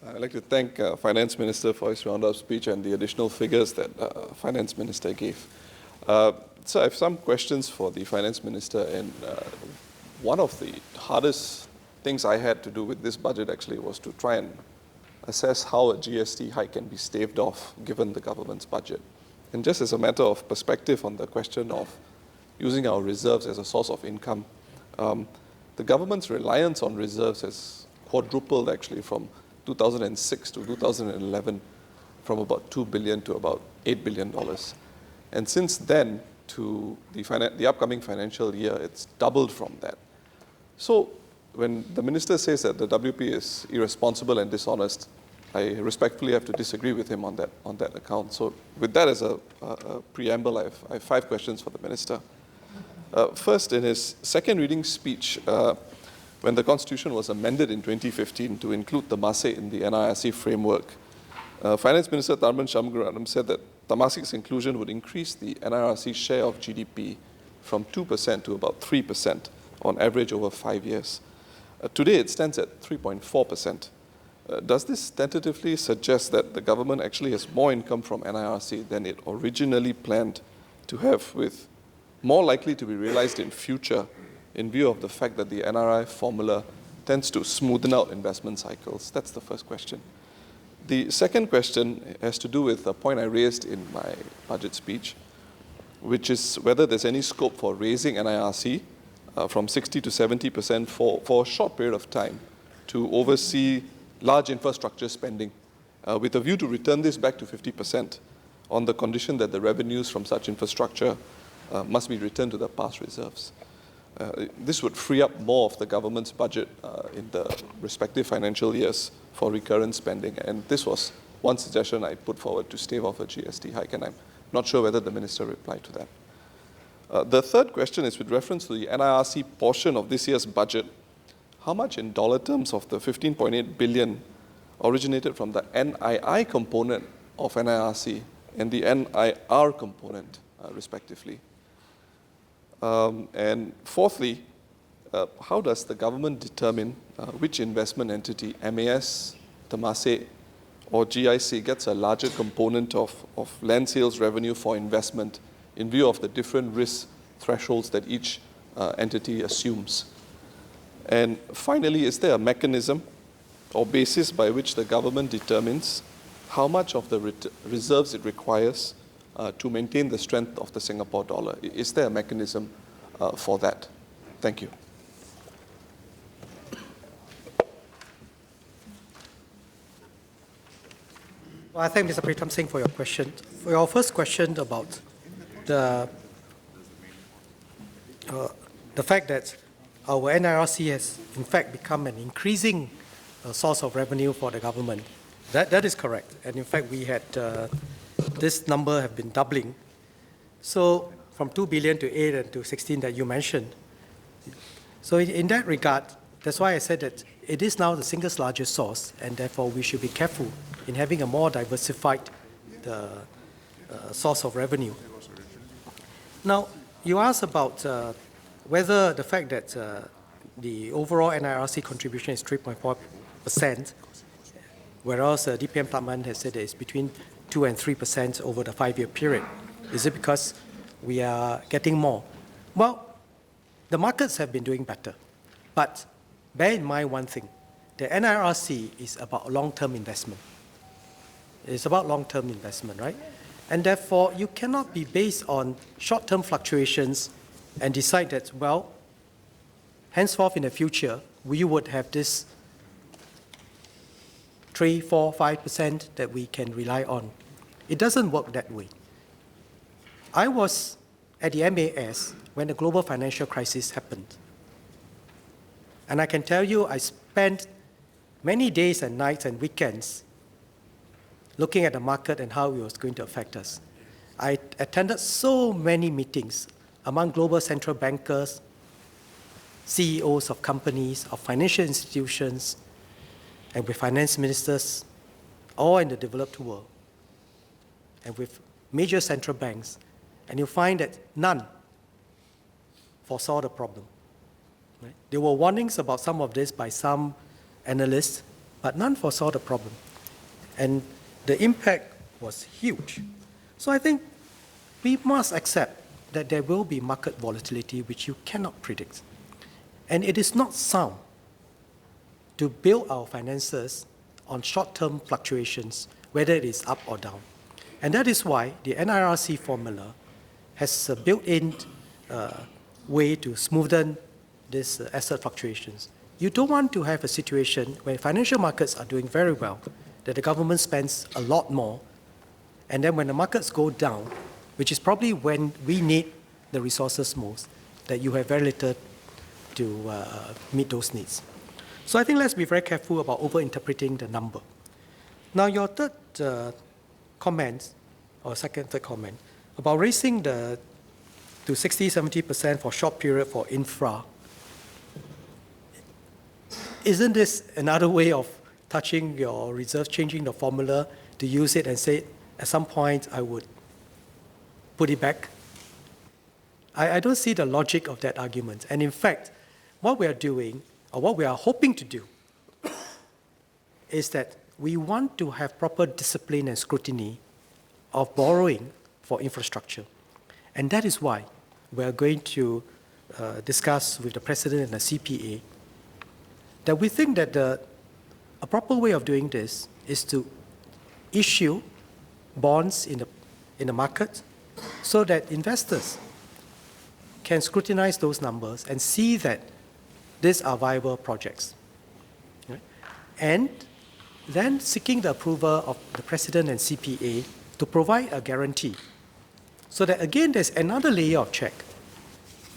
I'd like to thank Finance Minister for his roundup speech and the additional figures that Finance Minister gave. So I have some questions for the Finance Minister, and one of the hardest things I had to do with this budget actually was to try and assess how a GST hike can be staved off given the government's budget. And just as a matter of perspective on the question of using our reserves as a source of income, the government's reliance on reserves has quadrupled actually from 2006 to 2011, from about $2 billion to about $8 billion. And since then to the upcoming financial year, it's doubled from that. So when the minister says that the WP is irresponsible and dishonest, I respectfully have to disagree with him on that account. So with that as a preamble, I have 5 questions for the minister. First, in his second reading speech, when the Constitution was amended in 2015 to include Temasek in the NIRC framework, Finance Minister Tharman Shanmugaratnam said that Temasek's inclusion would increase the NIRC share of GDP from 2% to about 3% on average over 5 years. Today, it stands at 3.4%. Does this tentatively suggest that the government actually has more income from NIRC than it originally planned to have, with more likely to be realized in future in view of the fact that the NRI formula tends to smoothen out investment cycles? That's the first question. The second question has to do with a point I raised in my budget speech, which is whether there's any scope for raising NIRC from 60 to 70% for a short period of time to oversee large infrastructure spending, with a view to return this back to 50% on the condition that the revenues from such infrastructure must be returned to the past reserves. This would free up more of the government's budget in the respective financial years for recurrent spending. And this was one suggestion I put forward to stave off a GST hike, and I'm not sure whether the minister replied to that. The third question is with reference to the NIRC portion of this year's budget. How much in dollar terms of the 15.8 billion originated from the NII component of NIRC and the NIR component, respectively? And fourthly, how does the government determine which investment entity, MAS, Temasek, or GIC, gets a larger component of land sales revenue for investment in view of the different risk thresholds that each entity assumes? And finally, is there a mechanism or basis by which the government determines how much of the reserves it requires to maintain the strength of the Singapore dollar? Is there a mechanism for that? Thank you. Well, I thank Mr. Pritam Singh for your question. For your first question about the fact that our NIRC has in fact become an increasing source of revenue for the government, that is correct. And in fact, we had this number have been doubling. So from 2 billion to 8 and to 16 that you mentioned. So in that regard, that's why I said that it is now the single largest source, and therefore we should be careful in having a more diversified source of revenue. Now, you asked about whether the fact that the overall NIRC contribution is 3.4%, whereas DPM Tharman has said that it's between 2 and 3% over the 5-year period. Is it because we are getting more? Well, the markets have been doing better. But bear in mind one thing, the NIRC is about long-term investment. It's about long-term investment, right? And therefore, you cannot be based on short-term fluctuations and decide that, well, henceforth in the future, we would have this 3, 4, 5% that we can rely on. It doesn't work that way. I was at the MAS when the global financial crisis happened. And I can tell you, I spent many days and nights and weekends looking at the market and how it was going to affect us. I attended so many meetings among global central bankers, CEOs of companies, of financial institutions, and with finance ministers, all in the developed world, and with major central banks, and you'll find that none foresaw the problem. Right? There were warnings about some of this by some analysts, but none foresaw the problem. And the impact was huge. So I think we must accept that there will be market volatility which you cannot predict. And it is not sound to build our finances on short-term fluctuations, whether it is up or down. And that is why the NIRC formula has a built-in way to smoothen these asset fluctuations. You don't want to have a situation where financial markets are doing very well, that the government spends a lot more, and then when the markets go down, which is probably when we need the resources most, that you have very little to meet those needs. So I think let's be very careful about over-interpreting the number. Now, your third comment, or third comment, about raising to 60-70% for short period for infra, isn't this another way of touching your reserves, changing the formula to use it and say, at some point, I would put it back? I don't see the logic of that argument. And in fact, what we are doing, or what we are hoping to do, is that we want to have proper discipline and scrutiny of borrowing for infrastructure. And that is why we are going to discuss with the President and the CPA that we think that a proper way of doing this is to issue bonds in the market so that investors can scrutinize those numbers and see that these are viable projects. Right? And then seeking the approval of the President and CPA to provide a guarantee so that, again, there's another layer of check.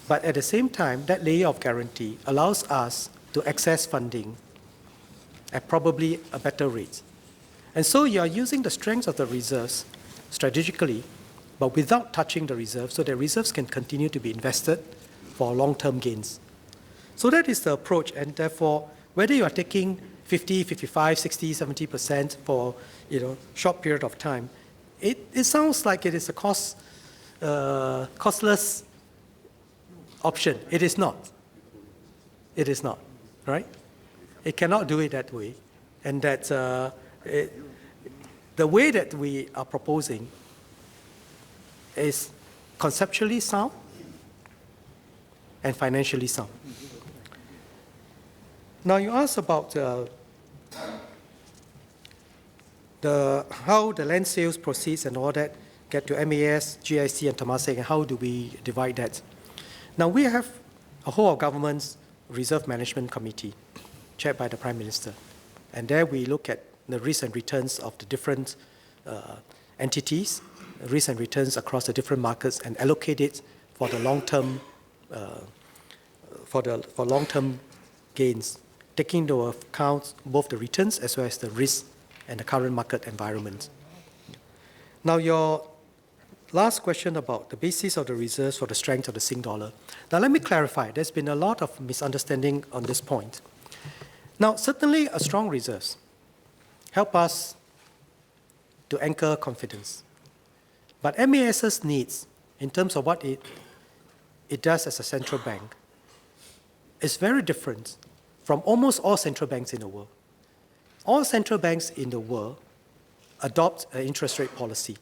But at the same time, that layer of guarantee allows us to access funding at probably a better rate. And so you are using the strength of the reserves strategically, but without touching the reserves, so that reserves can continue to be invested for long-term gains. So that is the approach, and therefore, whether you are taking 50, 55, 60, 70% for short period of time, it sounds like it is a costless option. It is not. It is not, right? It cannot do it that way. And that the way that we are proposing is conceptually sound and financially sound. Now you asked about how the land sales proceeds and all that get to MAS, GIC, and Temasek, and how do we divide that? Now we have a whole of government's reserve management committee chaired by the Prime Minister. And there we look at the risks and returns of the different entities, risks and returns across the different markets, and allocate it for the long-term for long-term gains, taking into account both the returns as well as the risk and the current market environment. Now, your last question about the basis of the reserves for the strength of the Sing dollar. Now, let me clarify. There's been a lot of misunderstanding on this point. Now, certainly a strong reserves help us to anchor confidence. But MAS's needs, in terms of what it does as a central bank, is very different from almost all central banks in the world. All central banks in the world adopt an interest rate policy.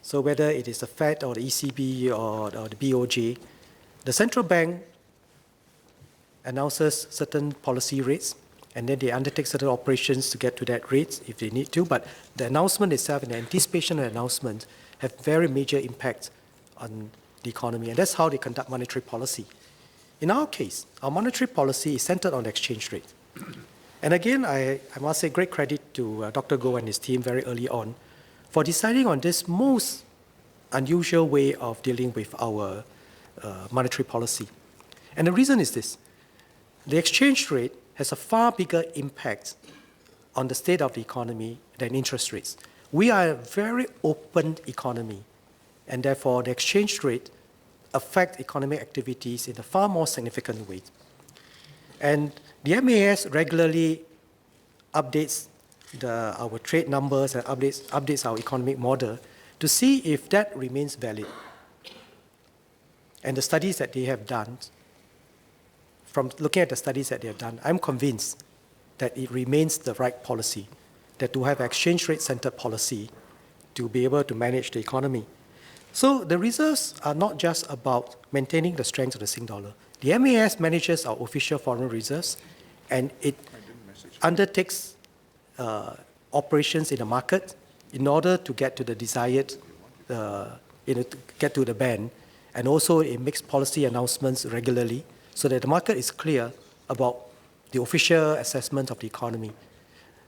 So whether it is the Fed or the ECB or the BOJ, the central bank announces certain policy rates, and then they undertake certain operations to get to that rate if they need to. But the announcement itself and the anticipation of the announcement have very major impact on the economy, and that's how they conduct monetary policy. In our case, our monetary policy is centered on the exchange rate. And again, I must say great credit to Dr. Goh and his team very early on for deciding on this most unusual way of dealing with our monetary policy. And the reason is this. The exchange rate has a far bigger impact on the state of the economy than interest rates. We are a very open economy, and therefore the exchange rate affects economic activities in a far more significant way. And the MAS regularly updates our trade numbers and updates our economic model to see if that remains valid. And the studies that they have done, from looking at the studies that they have done, I'm convinced that it remains the right policy, that to have exchange rate-centered policy to be able to manage the economy. So the reserves are not just about maintaining the strength of the Sing dollar. The MAS manages our official foreign reserves, and it undertakes operations in the market in order to get to the desired, to get to the band, and also it makes policy announcements regularly so that the market is clear about the official assessment of the economy.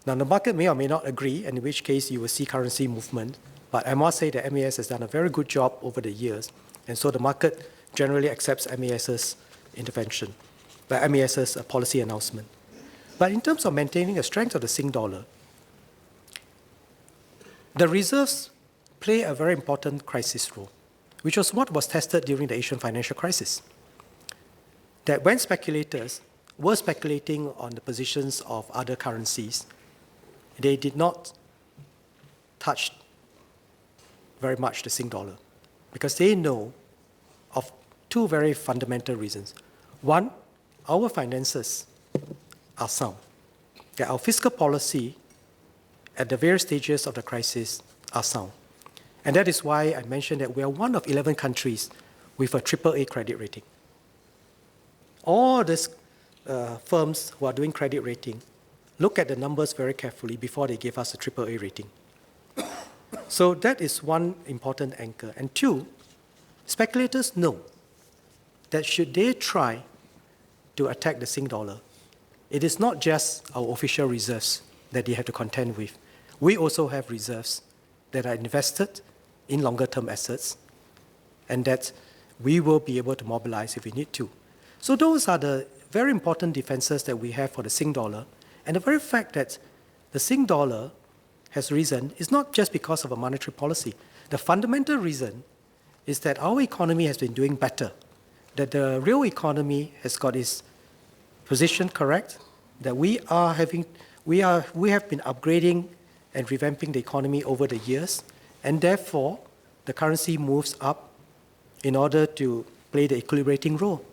Now, the market may or may not agree, and in which case you will see currency movement, but I must say that MAS has done a very good job over the years, and so the market generally accepts MAS's intervention, but MAS's policy announcement. But in terms of maintaining the strength of the Sing dollar, the reserves play a very important crisis role, which was what was tested during the Asian financial crisis. That when speculators were speculating on the positions of other currencies, they did not touch very much the Sing dollar because they know of two very fundamental reasons. One, our finances are sound, that our fiscal policy at the various stages of the crisis are sound. And that is why I mentioned that we are one of 11 countries with a AAA credit rating. All these firms who are doing credit rating look at the numbers very carefully before they give us a AAA rating. So that is one important anchor. And two, speculators know that should they try to attack the Sing dollar, it is not just our official reserves that they have to contend with. We also have reserves that are invested in longer-term assets and that we will be able to mobilize if we need to. So those are the very important defenses that we have for the Sing dollar. And the very fact that the Sing dollar has risen is not just because of a monetary policy. The fundamental reason is that our economy has been doing better, that the real economy has got its position correct, that we have been upgrading and revamping the economy over the years, and therefore the currency moves up in order to play the equilibrating role.